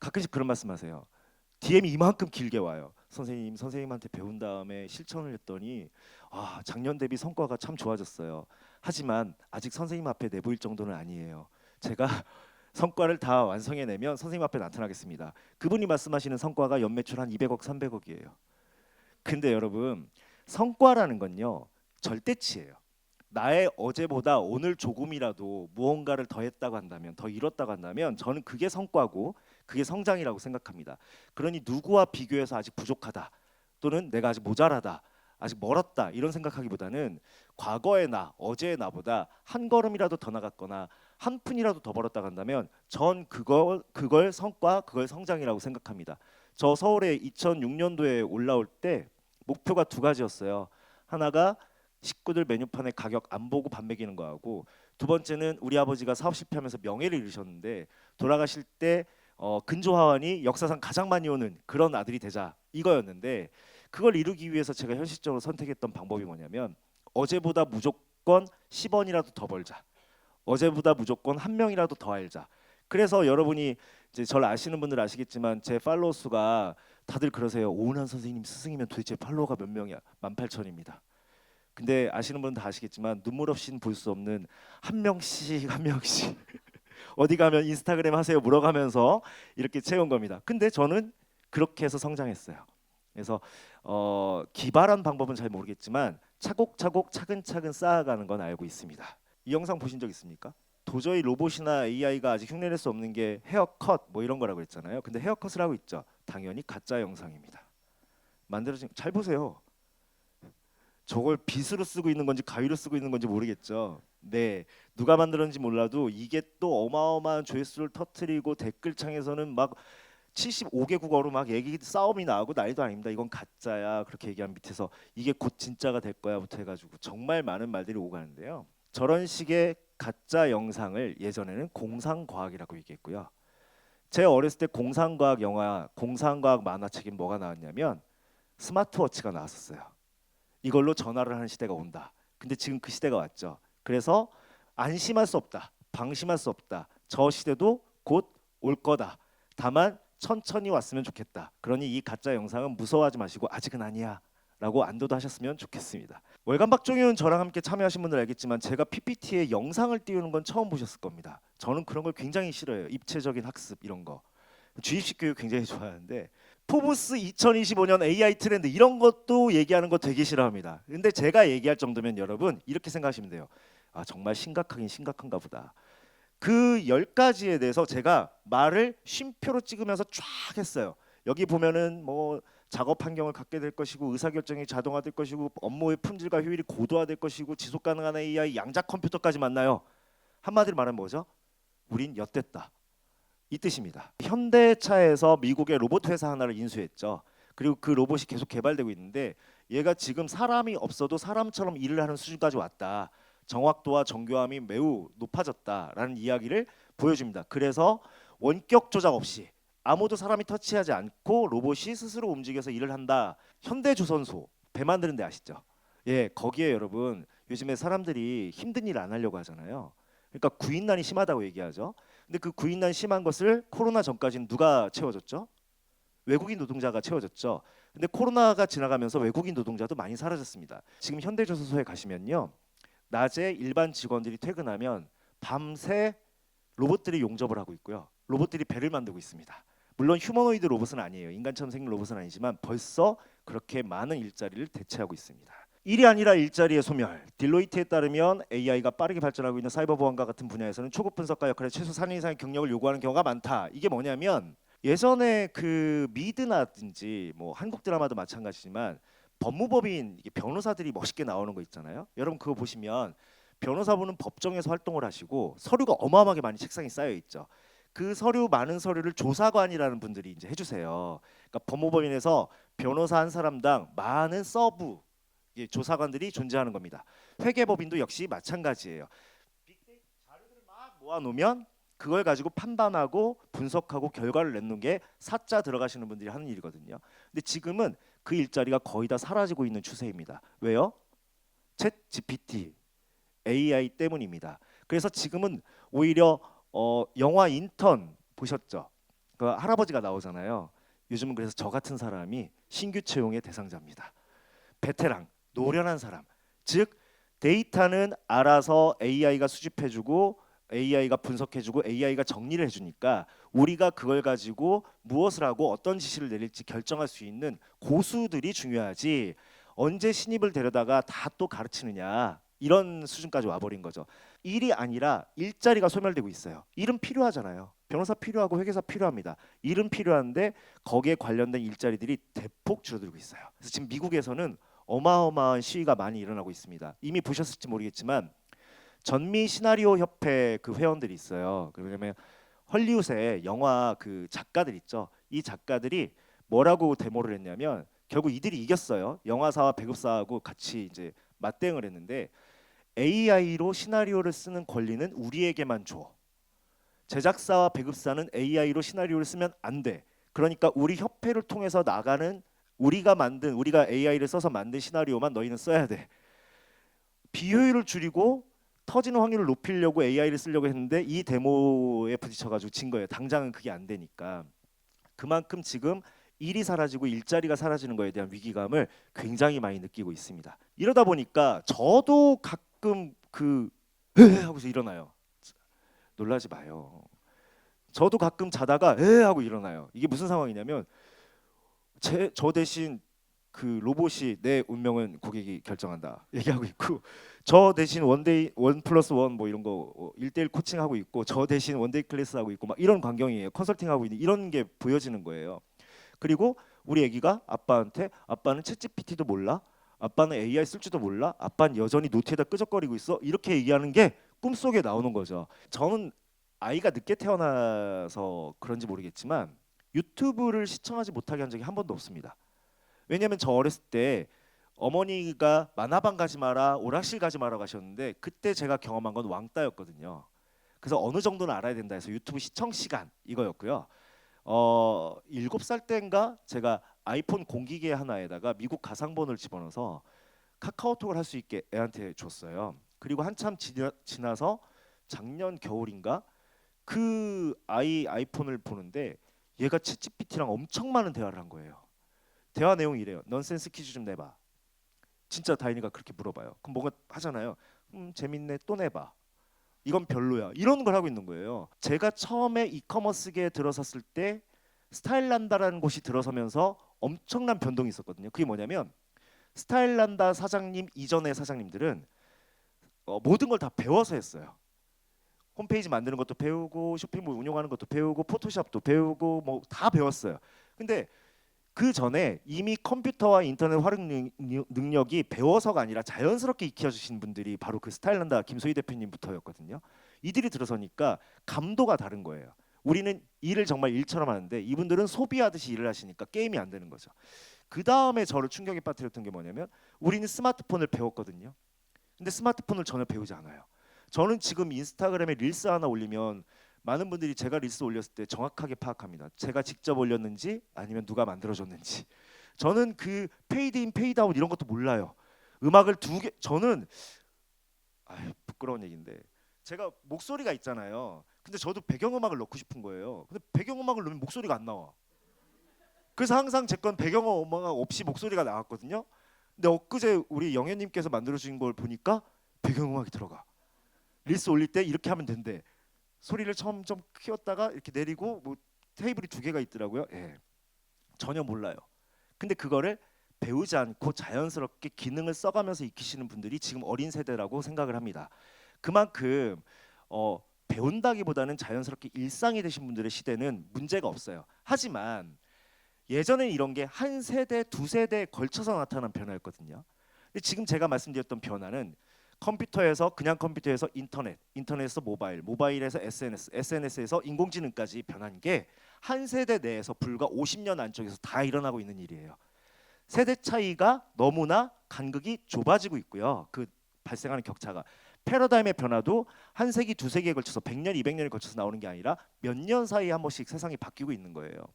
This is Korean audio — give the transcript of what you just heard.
가끔씩 그런 말씀하세요. DM이 이만큼 길게 와요. 선생님한테 배운 다음에 실천을 했더니 작년 대비 성과가 참 좋아졌어요. 하지만 아직 선생님 앞에 내보일 정도는 아니에요. 제가 성과를 다 완성해내면 선생님 앞에 나타나겠습니다. 그분이 말씀하시는 성과가 연매출 한 200억, 300억이에요. 근데 여러분, 성과라는 건요 절대치예요. 나의 어제보다 오늘 조금이라도 무언가를 더 했다고 한다면, 더 이뤘다고 한다면 저는 그게 성과고 그게 성장이라고 생각합니다. 그러니 누구와 비교해서 아직 부족하다, 또는 내가 아직 모자라다, 아직 멀었다 이런 생각하기보다는 과거의 나, 어제의 나보다 한 걸음이라도 더 나갔거나 한 푼이라도 더 벌었다고 한다면 전 그걸 성과, 그걸 성장이라고 생각합니다. 저 서울에 2006년도에 올라올 때 목표가 두 가지였어요. 하나가 식구들 메뉴판에 가격 안 보고 밥 먹이는 거하고, 두 번째는 우리 아버지가 사업 실패하면서 명예를 잃으셨는데 돌아가실 때 근조하원이 역사상 가장 많이 오는 그런 아들이 되자, 이거였는데, 그걸 이루기 위해서 제가 현실적으로 선택했던 방법이 뭐냐면 어제보다 무조건 10원이라도 더 벌자, 어제보다 무조건 한 명이라도 더 알자. 그래서 여러분이 이제 저를 아시는 분들 아시겠지만 제 팔로워 수가 다들 그러세요. 오은환 선생님 스승이면 도대체 팔로워가 몇 명이야? 18,000입니다. 근데 아시는 분은 다 아시겠지만 눈물 없이는 볼 수 없는 한 명씩 한 명씩 어디 가면 인스타그램 하세요 물어가면서 이렇게 채운 겁니다. 근데 저는 그렇게 해서 성장했어요. 그래서 기발한 방법은 잘 모르겠지만 차곡차곡 차근차근 쌓아가는 건 알고 있습니다. 이 영상 보신 적 있습니까? 도저히 로봇이나 AI가 아직 흉내낼 수 없는 게 헤어컷 뭐 이런 거라고 했잖아요. 근데 헤어컷을 하고 있죠. 당연히 가짜 영상입니다. 만들어진, 잘 보세요. 저걸 빗으로 쓰고 있는 건지 가위로 쓰고 있는 건지 모르겠죠. 네, 누가 만들었는지 몰라도 이게 또 어마어마한 조회수를 터뜨리고 댓글창에서는 막 75개국어로 막 얘기 싸움이 나고 난리도 아닙니다. 이건 가짜야 그렇게 얘기한 밑에서 이게 곧 진짜가 될 거야부터 해가지고 정말 많은 말들이 오고 가는데요. 저런 식의 가짜 영상을 예전에는 공상과학이라고 얘기했고요. 제 어렸을 때 공상과학 영화, 공상과학 만화책에 뭐가 나왔냐면 스마트워치가 나왔었어요. 이걸로 전화를 하는 시대가 온다. 근데 지금 그 시대가 왔죠. 그래서 안심할 수 없다, 방심할 수 없다. 저 시대도 곧 올 거다. 다만 천천히 왔으면 좋겠다. 그러니 이 가짜 영상은 무서워하지 마시고 아직은 아니야 라고 안도도 하셨으면 좋겠습니다. 월간 박종윤 저랑 함께 참여하신 분들 알겠지만 제가 PPT에 영상을 띄우는 건 처음 보셨을 겁니다. 저는 그런 걸 굉장히 싫어해요. 입체적인 학습 이런 거. 주입식 교육 굉장히 좋아하는데 포브스 2025년 AI 트렌드 이런 것도 얘기하는 거 되게 싫어합니다. 근데 제가 얘기할 정도면 여러분 이렇게 생각하시면 돼요. 정말 심각하긴 심각한가 보다. 그 10가지에 대해서 제가 말을 쉼표로 찍으면서 쫙 했어요. 여기 보면은 뭐 작업 환경을 갖게 될 것이고, 의사결정이 자동화될 것이고, 업무의 품질과 효율이 고도화될 것이고, 지속 가능한 AI, 양자 컴퓨터까지 만나요. 한마디로 말하면 뭐죠? 우린 엿됐다, 이 뜻입니다. 현대차에서 미국의 로봇 회사 하나를 인수했죠. 그리고 그 로봇이 계속 개발되고 있는데 얘가 지금 사람이 없어도 사람처럼 일을 하는 수준까지 왔다. 정확도와 정교함이 매우 높아졌다라는 이야기를 보여줍니다. 그래서 원격 조작 없이 아무도 사람이 터치하지 않고 로봇이 스스로 움직여서 일을 한다. 현대조선소 배 만드는 데 아시죠? 예, 거기에 여러분 요즘에 사람들이 힘든 일 안 하려고 하잖아요. 그러니까 구인난이 심하다고 얘기하죠. 근데 그 구인난 심한 것을 코로나 전까지는 누가 채워줬죠? 외국인 노동자가 채워줬죠. 근데 코로나가 지나가면서 외국인 노동자도 많이 사라졌습니다. 지금 현대조선소에 가시면요, 낮에 일반 직원들이 퇴근하면 밤새 로봇들이 용접을 하고 있고요. 로봇들이 배를 만들고 있습니다. 물론 휴머노이드 로봇은 아니에요. 인간처럼 생긴 로봇은 아니지만 벌써 그렇게 많은 일자리를 대체하고 있습니다. 일이 아니라 일자리의 소멸. 딜로이트에 따르면 AI가 빠르게 발전하고 있는 사이버 보안과 같은 분야에서는 초급 분석가 역할에 최소 4년 이상의 경력을 요구하는 경우가 많다. 이게 뭐냐면 예전에 그 미드나든지 뭐 한국 드라마도 마찬가지지만 법무법인 이게 변호사들이 멋있게 나오는 거 있잖아요. 여러분 그거 보시면 변호사분은 법정에서 활동을 하시고 서류가 어마어마하게 많이 책상에 쌓여 있죠. 그 서류, 많은 서류를 조사관이라는 분들이 이제 해주세요. 그러니까 법무법인에서 변호사 한 사람당 많은 서브 조사관들이 존재하는 겁니다. 회계법인도 역시 마찬가지예요. 빅데이터 자료들을 막 모아놓으면 그걸 가지고 판단하고 분석하고 결과를 내는 게 사자 들어가시는 분들이 하는 일이거든요. 근데 지금은 그 일자리가 거의 다 사라지고 있는 추세입니다. 왜요? 챗 GPT, AI 때문입니다. 그래서 지금은 오히려 영화 인턴 보셨죠? 그 할아버지가 나오잖아요. 요즘은 그래서 저 같은 사람이 신규 채용의 대상자입니다. 베테랑, 노련한 사람. 즉 데이터는 알아서 AI가 수집해주고 AI가 분석해주고 AI가 정리를 해주니까 우리가 그걸 가지고 무엇을 하고 어떤 지시를 내릴지 결정할 수 있는 고수들이 중요하지 언제 신입을 데려다가 다 또 가르치느냐 이런 수준까지 와버린 거죠. 일이 아니라 일자리가 소멸되고 있어요. 일은 필요하잖아요. 변호사 필요하고 회계사 필요합니다. 일은 필요한데 거기에 관련된 일자리들이 대폭 줄어들고 있어요. 그래서 지금 미국에서는 어마어마한 시위가 많이 일어나고 있습니다. 이미 보셨을지 모르겠지만 전미 시나리오 협회 그 회원들이 있어요. 왜냐면 헐리우드의 영화 그 작가들 있죠. 이 작가들이 뭐라고 데모를 했냐면 결국 이들이 이겼어요. 영화사와 배급사하고 같이 이제 맞대응을 했는데 AI로 시나리오를 쓰는 권리는 우리에게만 줘. 제작사와 배급사는 AI로 시나리오를 쓰면 안 돼. 그러니까 우리 협회를 통해서 나가는 우리가 AI를 써서 만든 시나리오만 너희는 써야 돼. 비효율을 줄이고 터지는 확률을 높이려고 AI를 쓰려고 했는데 이 데모에 부딪혀가지고 진 거예요. 당장은 그게 안 되니까. 그만큼 지금 일이 사라지고 일자리가 사라지는 거에 대한 위기감을 굉장히 많이 느끼고 있습니다. 이러다 보니까 저도 가끔 그 하고서 일어나요. 놀라지 마요. 저도 가끔 자다가 하고 일어나요. 이게 무슨 상황이냐면 저 대신 그 로봇이 내 운명은 고객이 결정한다 얘기하고 있고 저 대신 원데이 원 플러스 원 뭐 이런 거 1대1 코칭하고 있고 저 대신 원데이 클래스 하고 있고 막 이런 광경이에요. 컨설팅하고 있는 이런 게 보여지는 거예요. 그리고 우리 애기가 아빠한테 아빠는 챗GPT도 몰라, 아빠는 AI 쓸 줄도 몰라, 아빠는 여전히 노트에다 끄적거리고 있어 이렇게 얘기하는 게 꿈속에 나오는 거죠. 저는 아이가 늦게 태어나서 그런지 모르겠지만 유튜브를 시청하지 못하게 한 적이 한 번도 없습니다. 왜냐면 저 어렸을 때 어머니가 만화방 가지 마라, 오락실 가지 마라 가셨는데 그때 제가 경험한 건 왕따였거든요. 그래서 어느 정도는 알아야 된다 해서 유튜브 시청 시간 이거였고요. 7살 때인가 제가 아이폰 공기계 하나에다가 미국 가상번호를 집어넣어서 카카오톡을 할 수 있게 애한테 줬어요. 그리고 한참 지나서 작년 겨울인가 그 아이폰을 보는데 얘가 챗GPT랑 엄청 많은 대화를 한 거예요. 대화 내용이 이래요. 넌센스 퀴즈 좀 내봐. 진짜 다인이가 그렇게 물어봐요. 그럼 뭔가 하잖아요. 재밌네 또 내봐. 이건 별로야. 이런 걸 하고 있는 거예요. 제가 처음에 이커머스계에 들어섰을 때 스타일란다라는 곳이 들어서면서 엄청난 변동이 있었거든요. 그게 뭐냐면 스타일란다 사장님 이전의 사장님들은 모든 걸 다 배워서 했어요. 홈페이지 만드는 것도 배우고 쇼핑몰 운영하는 것도 배우고 포토샵도 배우고 뭐 다 배웠어요. 근데 그 전에 이미 컴퓨터와 인터넷 활용 능력이 배워서가 아니라 자연스럽게 익혀주신 분들이 바로 그 스타일란다 김소희 대표님부터였거든요. 이들이 들어서니까 감도가 다른 거예요. 우리는 일을 정말 일처럼 하는데 이분들은 소비하듯이 일을 하시니까 게임이 안 되는 거죠. 그 다음에 저를 충격에 빠뜨렸던 게 뭐냐면 우리는 스마트폰을 배웠거든요. 근데 스마트폰을 전혀 배우지 않아요. 저는 지금 인스타그램에 릴스 하나 올리면 많은 분들이 제가 릴스 올렸을 때 정확하게 파악합니다. 제가 직접 올렸는지 아니면 누가 만들어줬는지. 저는 그 페이드 인 페이드 아웃 이런 것도 몰라요. 음악을 저는 부끄러운 얘기인데 제가 목소리가 있잖아요. 근데 저도 배경음악을 넣고 싶은 거예요. 근데 배경음악을 넣으면 목소리가 안 나와. 그래서 항상 제 건 배경음악 없이 목소리가 나왔거든요. 근데 엊그제 우리 영애님께서 만들어주신 걸 보니까 배경음악이 들어가. 릴스 올릴 때 이렇게 하면 된대. 소리를 처음 좀 키웠다가 이렇게 내리고 뭐 테이블이 2개가 있더라고요. 예. 전혀 몰라요. 근데 그거를 배우지 않고 자연스럽게 기능을 써가면서 익히시는 분들이 지금 어린 세대라고 생각을 합니다. 그만큼 배운다기보다는 자연스럽게 일상이 되신 분들의 시대는 문제가 없어요. 하지만 예전에 이런 게 한 세대, 2세대에 걸쳐서 나타난 변화였거든요. 근데 지금 제가 말씀드렸던 변화는 컴퓨터에서 그냥 컴퓨터에서 인터넷에서 모바일에서 SNS에서 인공지능까지 변한 게 한 세대 내에서 불과 50년 안쪽에서 다 일어나고 있는 일이에요. 세대 차이가 너무나 간극이 좁아지고 있고요. 그 발생하는 격차가 패러다임의 변화도 한 세기, 2세기에 걸쳐서 100년, 200년에 걸쳐서 나오는 게 아니라 몇 년 사이에 한 번씩 세상이 바뀌고 있는 거예요.